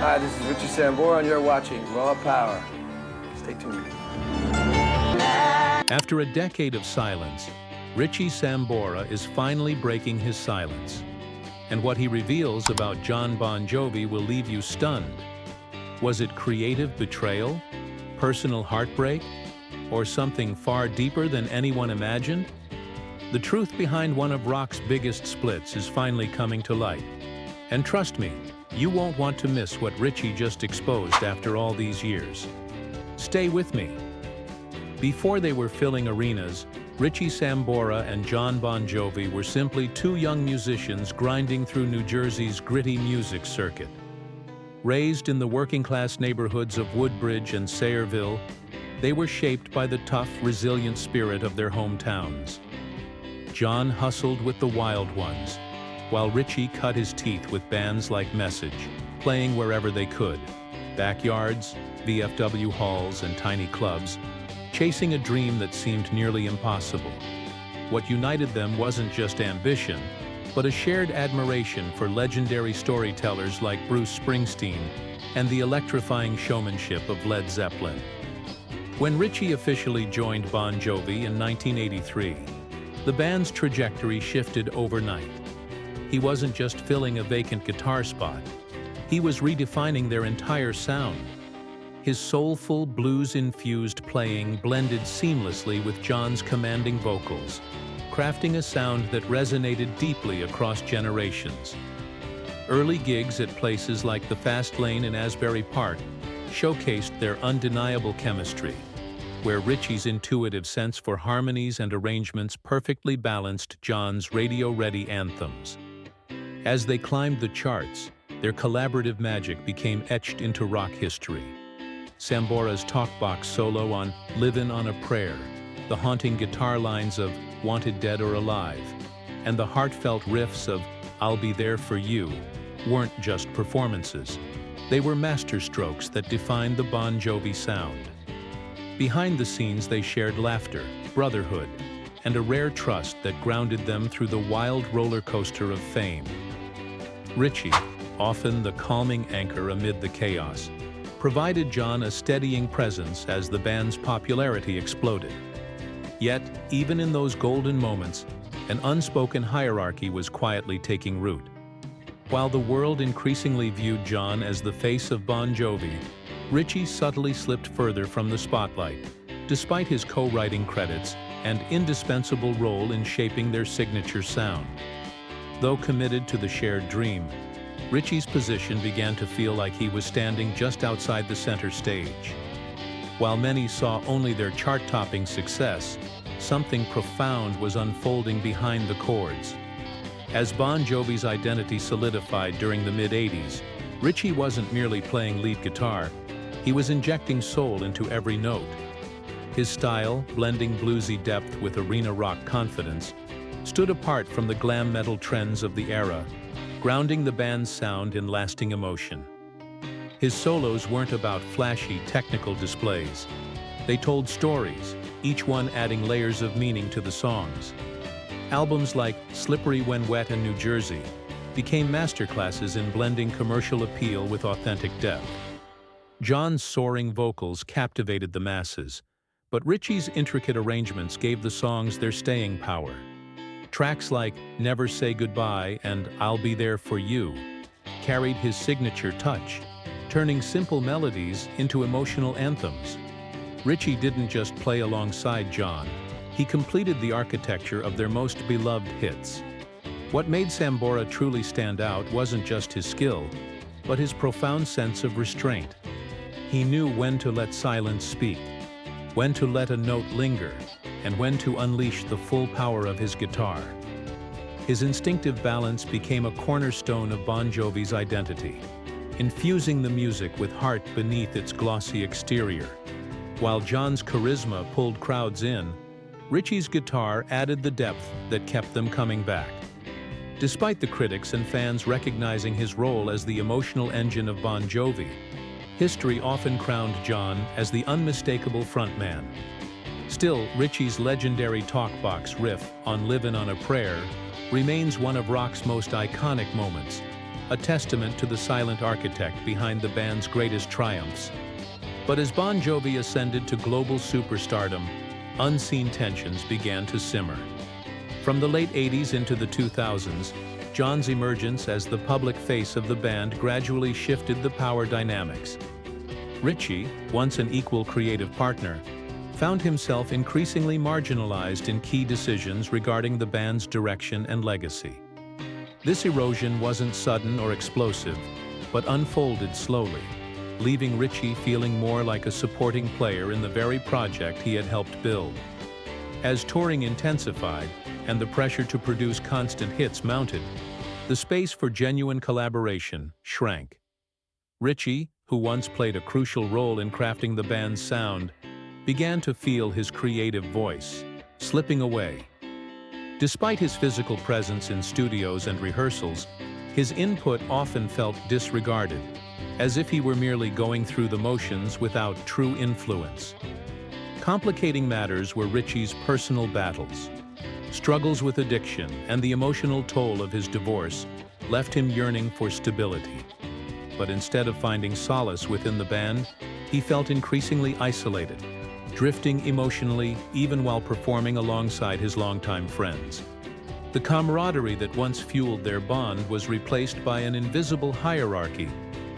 Hi, this is Richie Sambora, and you're watching Raw Power. Stay tuned. After a decade of silence, Richie Sambora is finally breaking his silence. And what he reveals about Jon Bon Jovi will leave you stunned. Was it creative betrayal, personal heartbreak, or something far deeper than anyone imagined? The truth behind one of rock's biggest splits is finally coming to light. And trust me, you won't want to miss what Richie just exposed after all these years. Stay with me. Before they were filling arenas, Richie Sambora and Jon Bon Jovi were simply two young musicians grinding through New Jersey's gritty music circuit. Raised in the working-class neighborhoods of Woodbridge and Sayreville, they were shaped by the tough, resilient spirit of their hometowns. Jon hustled with the wild ones, while Richie cut his teeth with bands like Message, playing wherever they could, backyards, VFW halls, and tiny clubs, chasing a dream that seemed nearly impossible. What united them wasn't just ambition, but a shared admiration for legendary storytellers like Bruce Springsteen and the electrifying showmanship of Led Zeppelin. When Richie officially joined Bon Jovi in 1983, the band's trajectory shifted overnight. He wasn't just filling a vacant guitar spot, he was redefining their entire sound. His soulful, blues-infused playing blended seamlessly with Jon's commanding vocals, crafting a sound that resonated deeply across generations. Early gigs at places like the Fast Lane in Asbury Park showcased their undeniable chemistry, where Richie's intuitive sense for harmonies and arrangements perfectly balanced Jon's radio-ready anthems. As they climbed the charts, their collaborative magic became etched into rock history. Sambora's talkbox solo on Livin on a Prayer, the haunting guitar lines of Wanted Dead or Alive, and the heartfelt riffs of I'll Be There for You weren't just performances. They were masterstrokes that defined the Bon Jovi sound. Behind the scenes, they shared laughter, brotherhood, and a rare trust that grounded them through the wild roller coaster of fame. Richie, often the calming anchor amid the chaos, provided Jon a steadying presence as the band's popularity exploded. Yet, even in those golden moments, an unspoken hierarchy was quietly taking root. While the world increasingly viewed Jon as the face of Bon Jovi, Richie subtly slipped further from the spotlight, despite his co-writing credits and indispensable role in shaping their signature sound. Though committed to the shared dream, Richie's position began to feel like he was standing just outside the center stage. While many saw only their chart-topping success, something profound was unfolding behind the chords. As Bon Jovi's identity solidified during the mid-'80s, Richie wasn't merely playing lead guitar, he was injecting soul into every note. His style, blending bluesy depth with arena rock confidence, stood apart from the glam metal trends of the era, grounding the band's sound in lasting emotion. His solos weren't about flashy technical displays. They told stories, each one adding layers of meaning to the songs. Albums like Slippery When Wet and New Jersey became masterclasses in blending commercial appeal with authentic depth. Jon's soaring vocals captivated the masses, but Richie's intricate arrangements gave the songs their staying power. Tracks like Never Say Goodbye and I'll Be There for You carried his signature touch, turning simple melodies into emotional anthems. Richie didn't just play alongside Jon, he completed the architecture of their most beloved hits. What made Sambora truly stand out wasn't just his skill, but his profound sense of restraint. He knew when to let silence speak, when to let a note linger, and when to unleash the full power of his guitar. His instinctive balance became a cornerstone of Bon Jovi's identity, infusing the music with heart beneath its glossy exterior. While Jon's charisma pulled crowds in, Richie's guitar added the depth that kept them coming back. Despite the critics and fans recognizing his role as the emotional engine of Bon Jovi, history often crowned Jon as the unmistakable frontman. Still, Richie's legendary talkbox riff on Livin' on a Prayer remains one of rock's most iconic moments, a testament to the silent architect behind the band's greatest triumphs. But as Bon Jovi ascended to global superstardom, unseen tensions began to simmer. From the late 80s into the 2000s, Jon's emergence as the public face of the band gradually shifted the power dynamics. Richie, once an equal creative partner, found himself increasingly marginalized in key decisions regarding the band's direction and legacy. This erosion wasn't sudden or explosive, but unfolded slowly, leaving Richie feeling more like a supporting player in the very project he had helped build. As touring intensified and the pressure to produce constant hits mounted, the space for genuine collaboration shrank. Richie, who once played a crucial role in crafting the band's sound, began to feel his creative voice slipping away. Despite his physical presence in studios and rehearsals, his input often felt disregarded, as if he were merely going through the motions without true influence. Complicating matters were Richie's personal battles. Struggles with addiction and the emotional toll of his divorce left him yearning for stability. But instead of finding solace within the band, he felt increasingly isolated, drifting emotionally even while performing alongside his longtime friends. The camaraderie that once fueled their bond was replaced by an invisible hierarchy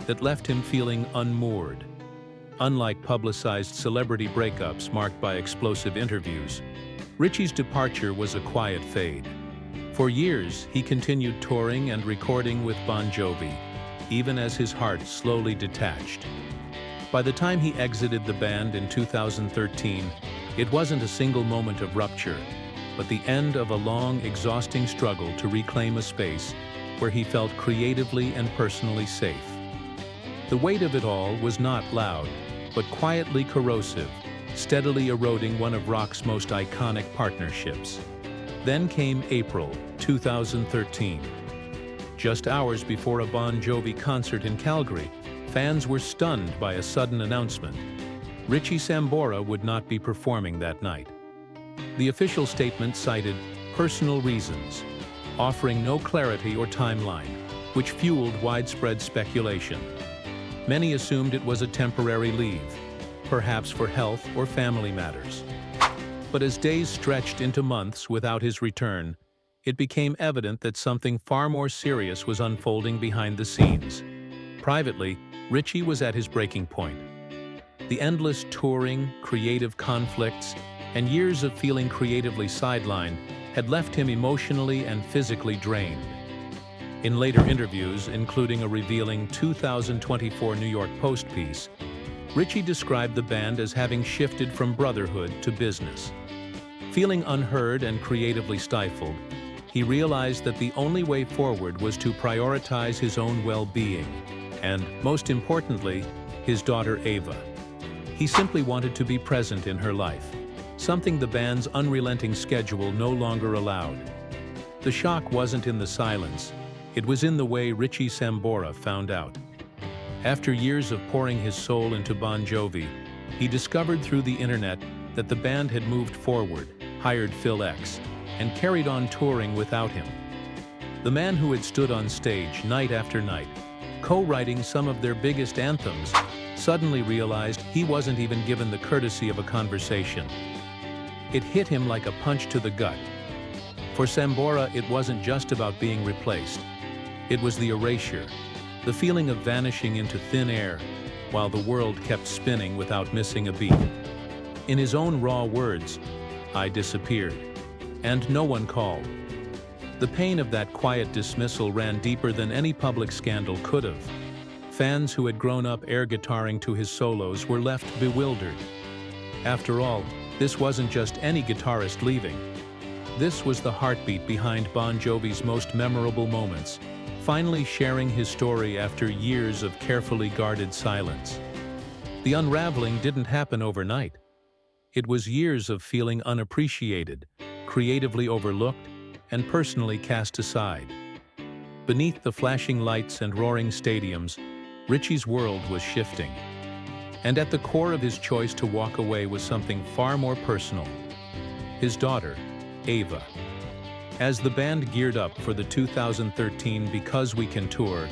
that left him feeling unmoored. Unlike publicized celebrity breakups marked by explosive interviews, Richie's departure was a quiet fade. For years, he continued touring and recording with Bon Jovi, even as his heart slowly detached. By the time he exited the band in 2013, it wasn't a single moment of rupture, but the end of a long, exhausting struggle to reclaim a space where he felt creatively and personally safe. The weight of it all was not loud, but quietly corrosive, steadily eroding one of rock's most iconic partnerships. Then came April 2013. Just hours before a Bon Jovi concert in Calgary, fans were stunned by a sudden announcement. Richie Sambora would not be performing that night. The official statement cited personal reasons, offering no clarity or timeline, which fueled widespread speculation. Many assumed it was a temporary leave, perhaps for health or family matters. But as days stretched into months without his return, it became evident that something far more serious was unfolding behind the scenes. Privately, Richie was at his breaking point. The endless touring, creative conflicts, and years of feeling creatively sidelined had left him emotionally and physically drained. In later interviews, including a revealing 2024 New York Post piece, Richie described the band as having shifted from brotherhood to business. Feeling unheard and creatively stifled, he realized that the only way forward was to prioritize his own well-being and, most importantly, his daughter Ava. He simply wanted to be present in her life, something the band's unrelenting schedule no longer allowed. The shock wasn't in the silence, it was in the way Richie Sambora found out. After years of pouring his soul into Bon Jovi, he discovered through the internet that the band had moved forward, hired Phil X, and carried on touring without him. The man who had stood on stage night after night, co-writing some of their biggest anthems, suddenly realized he wasn't even given the courtesy of a conversation. It hit him like a punch to the gut. For Sambora, it wasn't just about being replaced. It was the erasure, the feeling of vanishing into thin air, while the world kept spinning without missing a beat. In his own raw words, "I disappeared, and no one called." The pain of that quiet dismissal ran deeper than any public scandal could have. Fans who had grown up air guitaring to his solos were left bewildered. After all, this wasn't just any guitarist leaving. This was the heartbeat behind Bon Jovi's most memorable moments, finally sharing his story after years of carefully guarded silence. The unraveling didn't happen overnight. It was years of feeling unappreciated, creatively overlooked, and personally cast aside. Beneath the flashing lights and roaring stadiums, Richie's world was shifting. And at the core of his choice to walk away was something far more personal: his daughter, Ava. As the band geared up for the 2013 Because We Can tour,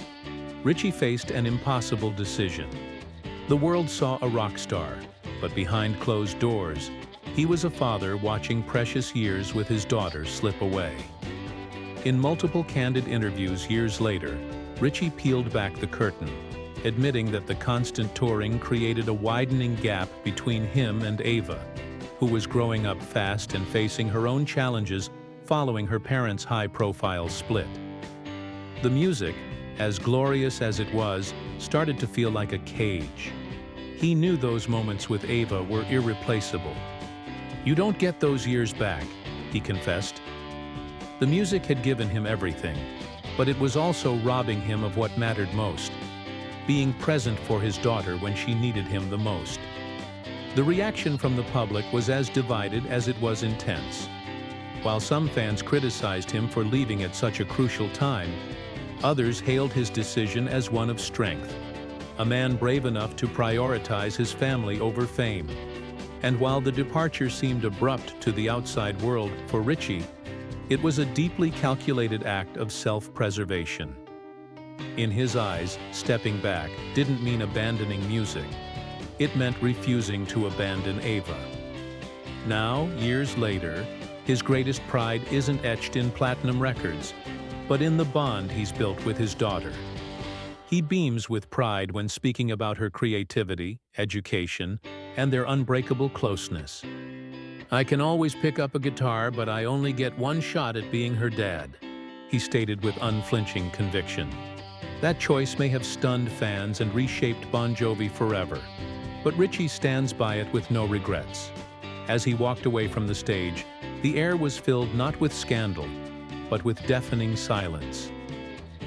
Richie faced an impossible decision. The world saw a rock star, but behind closed doors, he was a father watching precious years with his daughter slip away. In multiple candid interviews years later, Richie peeled back the curtain, admitting that the constant touring created a widening gap between him and Ava, who was growing up fast and facing her own challenges following her parents' high-profile split. The music, as glorious as it was, started to feel like a cage. He knew those moments with Ava were irreplaceable. "You don't get those years back," he confessed. The music had given him everything, but it was also robbing him of what mattered most, being present for his daughter when she needed him the most. The reaction from the public was as divided as it was intense. While some fans criticized him for leaving at such a crucial time, others hailed his decision as one of strength, a man brave enough to prioritize his family over fame. And while the departure seemed abrupt to the outside world, for Richie, it was a deeply calculated act of self-preservation. In his eyes, stepping back didn't mean abandoning music. It meant refusing to abandon Ava. Now, years later, his greatest pride isn't etched in platinum records, but in the bond he's built with his daughter. He beams with pride when speaking about her creativity, education, and their unbreakable closeness. "I can always pick up a guitar, but I only get one shot at being her dad," he stated with unflinching conviction. That choice may have stunned fans and reshaped Bon Jovi forever, but Richie stands by it with no regrets. As he walked away from the stage, the air was filled not with scandal, but with deafening silence.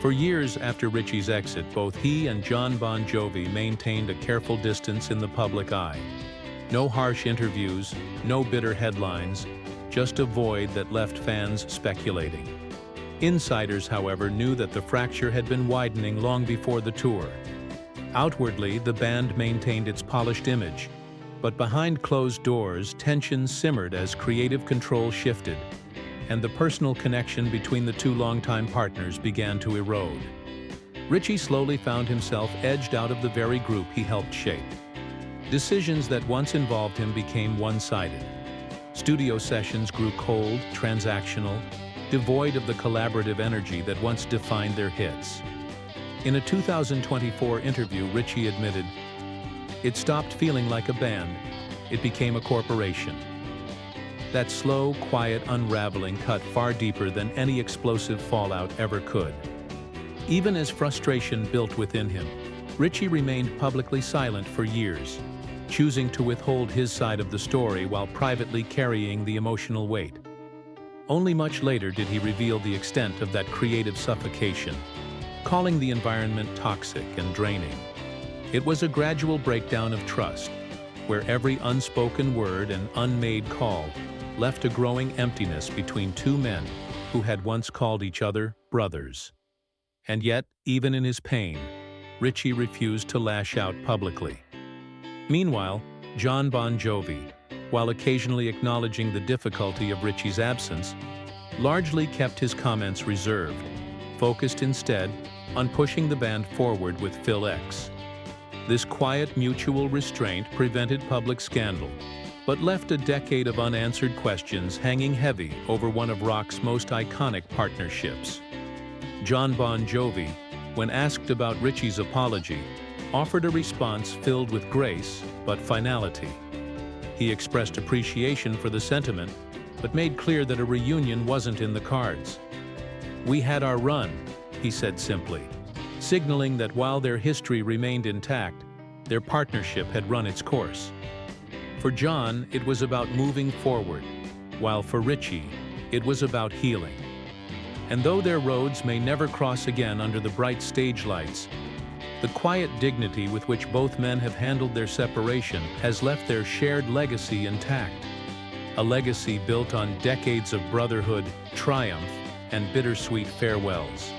For years after Richie's exit, both he and Jon Bon Jovi maintained a careful distance in the public eye. No harsh interviews, no bitter headlines, just a void that left fans speculating. Insiders, however, knew that the fracture had been widening long before the tour. Outwardly, the band maintained its polished image, but behind closed doors, tension simmered as creative control shifted, and the personal connection between the two longtime partners began to erode. Richie slowly found himself edged out of the very group he helped shape. Decisions that once involved him became one-sided. Studio sessions grew cold, transactional, devoid of the collaborative energy that once defined their hits. In a 2024 interview, Richie admitted, "It stopped feeling like a band. It became a corporation." That slow, quiet unraveling cut far deeper than any explosive fallout ever could. Even as frustration built within him, Richie remained publicly silent for years, choosing to withhold his side of the story while privately carrying the emotional weight. Only much later did he reveal the extent of that creative suffocation, calling the environment toxic and draining. It was a gradual breakdown of trust, where every unspoken word and unmade call left a growing emptiness between two men who had once called each other brothers. And yet, even in his pain, Richie refused to lash out publicly. Meanwhile, Jon Bon Jovi, while occasionally acknowledging the difficulty of Richie's absence, largely kept his comments reserved, focused instead on pushing the band forward with Phil X. This quiet mutual restraint prevented public scandal, but left a decade of unanswered questions hanging heavy over one of rock's most iconic partnerships. Jon Bon Jovi, when asked about Richie's apology, offered a response filled with grace but finality. He expressed appreciation for the sentiment, but made clear that a reunion wasn't in the cards. "We had our run," he said simply, signaling that while their history remained intact, their partnership had run its course. For Jon, it was about moving forward, while for Richie, it was about healing. And though their roads may never cross again under the bright stage lights, the quiet dignity with which both men have handled their separation has left their shared legacy intact. A legacy built on decades of brotherhood, triumph, and bittersweet farewells.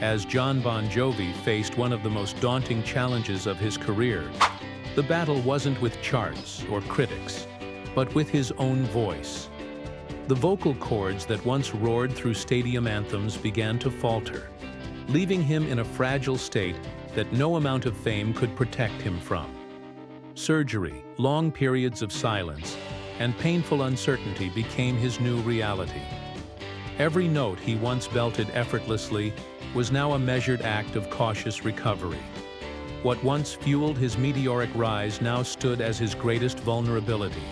As Jon Bon Jovi faced one of the most daunting challenges of his career, the battle wasn't with charts or critics, but with his own voice. The vocal cords that once roared through stadium anthems began to falter, leaving him in a fragile state that no amount of fame could protect him from. Surgery, long periods of silence, and painful uncertainty became his new reality. Every note he once belted effortlessly was now a measured act of cautious recovery. What once fueled his meteoric rise now stood as his greatest vulnerability,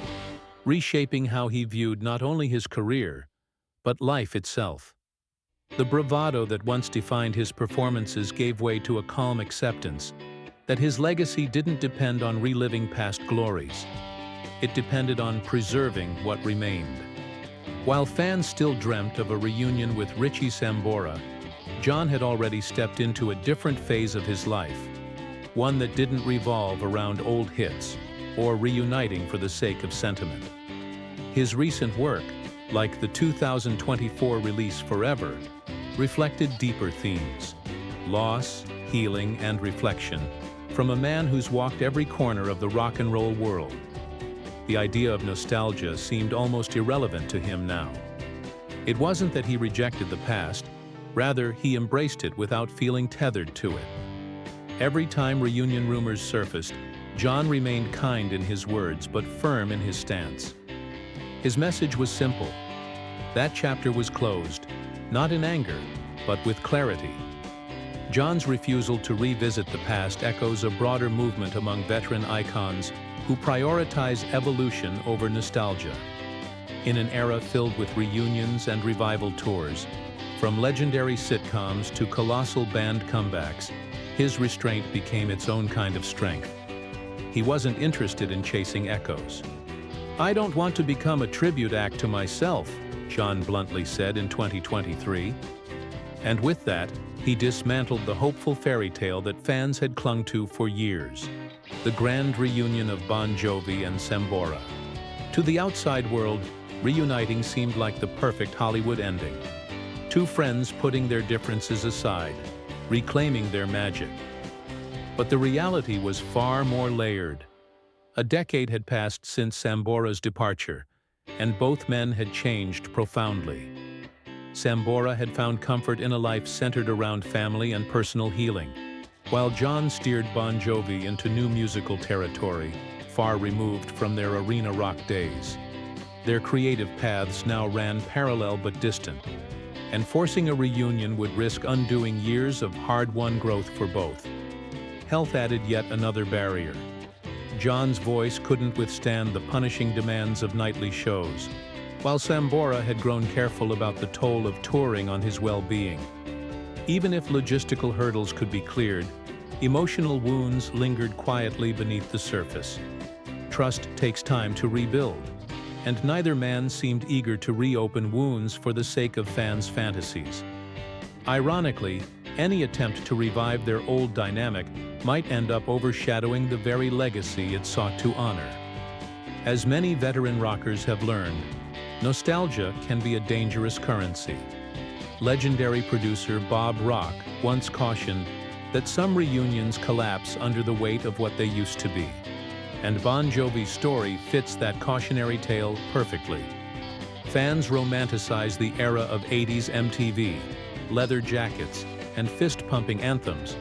reshaping how he viewed not only his career, but life itself. The bravado that once defined his performances gave way to a calm acceptance that his legacy didn't depend on reliving past glories. It depended on preserving what remained. While fans still dreamt of a reunion with Richie Sambora, Jon had already stepped into a different phase of his life, one that didn't revolve around old hits or reuniting for the sake of sentiment. His recent work, like the 2024 release Forever, reflected deeper themes: loss, healing, and reflection from a man who's walked every corner of the rock and roll world. The idea of nostalgia seemed almost irrelevant to him now. It wasn't that he rejected the past, rather he embraced it without feeling tethered to it. Every time reunion rumors surfaced, Jon remained kind in his words but firm in his stance. His message was simple. That chapter was closed, not in anger, but with clarity. Jon's refusal to revisit the past echoes a broader movement among veteran icons who prioritize evolution over nostalgia. In an era filled with reunions and revival tours, from legendary sitcoms to colossal band comebacks, his restraint became its own kind of strength. He wasn't interested in chasing echoes. "I don't want to become a tribute act to myself," Jon bluntly said in 2023. And with that, he dismantled the hopeful fairy tale that fans had clung to for years: the grand reunion of Bon Jovi and Sambora. To the outside world, reuniting seemed like the perfect Hollywood ending. Two friends putting their differences aside, reclaiming their magic. But the reality was far more layered. A decade had passed since Sambora's departure, and both men had changed profoundly. Sambora had found comfort in a life centered around family and personal healing, while Jon steered Bon Jovi into new musical territory, far removed from their arena rock days. Their creative paths now ran parallel but distant, and forcing a reunion would risk undoing years of hard-won growth for both. Health added yet another barrier. Jon's voice couldn't withstand the punishing demands of nightly shows, while Sambora had grown careful about the toll of touring on his well-being. Even if logistical hurdles could be cleared, emotional wounds lingered quietly beneath the surface. Trust takes time to rebuild, and neither man seemed eager to reopen wounds for the sake of fans' fantasies. Ironically, any attempt to revive their old dynamic might end up overshadowing the very legacy it sought to honor. As many veteran rockers have learned, nostalgia can be a dangerous currency. Legendary producer Bob Rock once cautioned that some reunions collapse under the weight of what they used to be. And Bon Jovi's story fits that cautionary tale perfectly. Fans romanticize the era of 80s MTV, leather jackets, and fist-pumping anthems,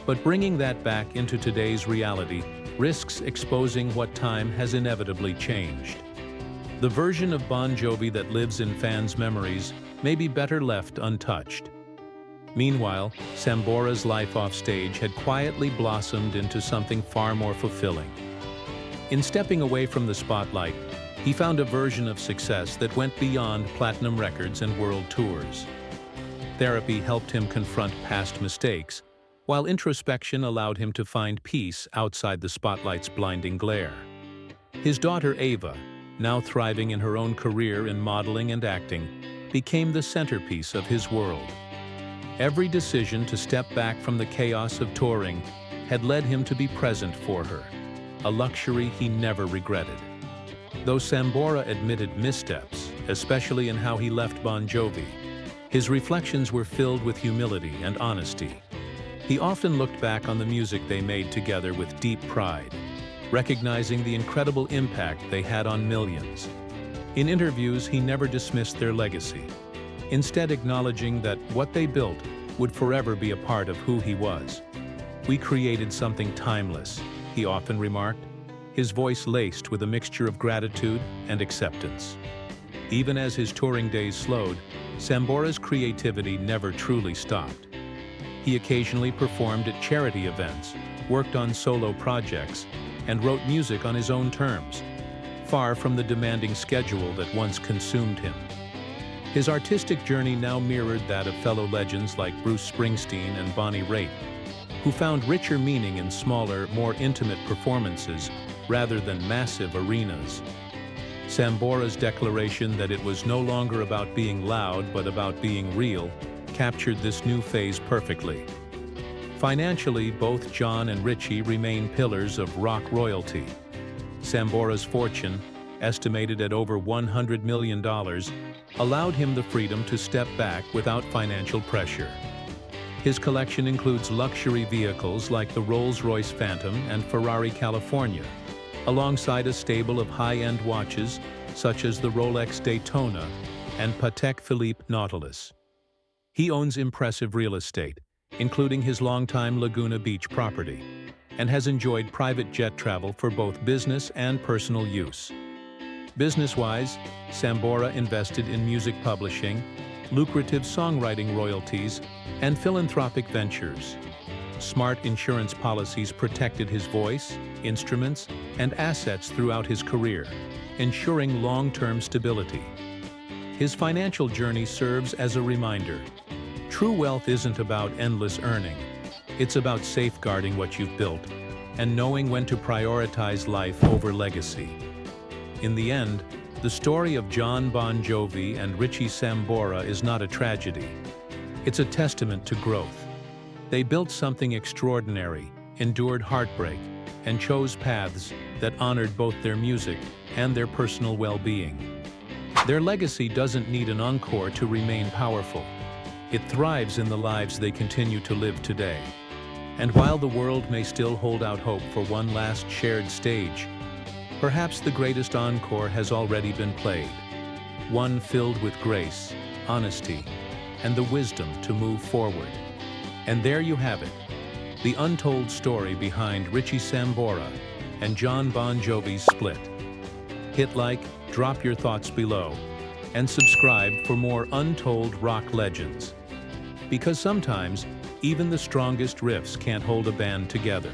but bringing that back into today's reality risks exposing what time has inevitably changed. The version of Bon Jovi that lives in fans' memories may be better left untouched. Meanwhile, Sambora's life off stage had quietly blossomed into something far more fulfilling. In stepping away from the spotlight, he found a version of success that went beyond platinum records and world tours. Therapy helped him confront past mistakes, while introspection allowed him to find peace outside the spotlight's blinding glare. His daughter Ava, now thriving in her own career in modeling and acting, became the centerpiece of his world. Every decision to step back from the chaos of touring had led him to be present for her, a luxury he never regretted. Though Sambora admitted missteps, especially in how he left Bon Jovi, his reflections were filled with humility and honesty. He often looked back on the music they made together with deep pride, recognizing the incredible impact they had on millions. In interviews, he never dismissed their legacy, instead acknowledging that what they built would forever be a part of who he was. "We created something timeless," he often remarked, his voice laced with a mixture of gratitude and acceptance. Even as his touring days slowed, Sambora's creativity never truly stopped. He occasionally performed at charity events, worked on solo projects, and wrote music on his own terms, far from the demanding schedule that once consumed him. His artistic journey now mirrored that of fellow legends like Bruce Springsteen and Bonnie Raitt, who found richer meaning in smaller, more intimate performances rather than massive arenas. Sambora's declaration that it was no longer about being loud but about being real captured this new phase perfectly. Financially, both Jon and Richie remain pillars of rock royalty. Sambora's fortune, estimated at over $100 million, allowed him the freedom to step back without financial pressure. His collection includes luxury vehicles like the Rolls-Royce Phantom and Ferrari California, alongside a stable of high-end watches such as the Rolex Daytona and Patek Philippe Nautilus. He owns impressive real estate, including his longtime Laguna Beach property, and has enjoyed private jet travel for both business and personal use. Business-wise, Sambora invested in music publishing, lucrative songwriting royalties, and philanthropic ventures. Smart insurance policies protected his voice, instruments, and assets throughout his career, ensuring long-term stability. His financial journey serves as a reminder. True wealth isn't about endless earning. It's about safeguarding what you've built and knowing when to prioritize life over legacy. In the end, the story of Jon Bon Jovi and Richie Sambora is not a tragedy. It's a testament to growth. They built something extraordinary, endured heartbreak, and chose paths that honored both their music and their personal well-being. Their legacy doesn't need an encore to remain powerful. It thrives in the lives they continue to live today. And while the world may still hold out hope for one last shared stage, perhaps the greatest encore has already been played. One filled with grace, honesty, and the wisdom to move forward. And there you have it, the untold story behind Richie Sambora and Jon Bon Jovi's split. Hit like, drop your thoughts below, and subscribe for more untold rock legends. Because sometimes, even the strongest riffs can't hold a band together.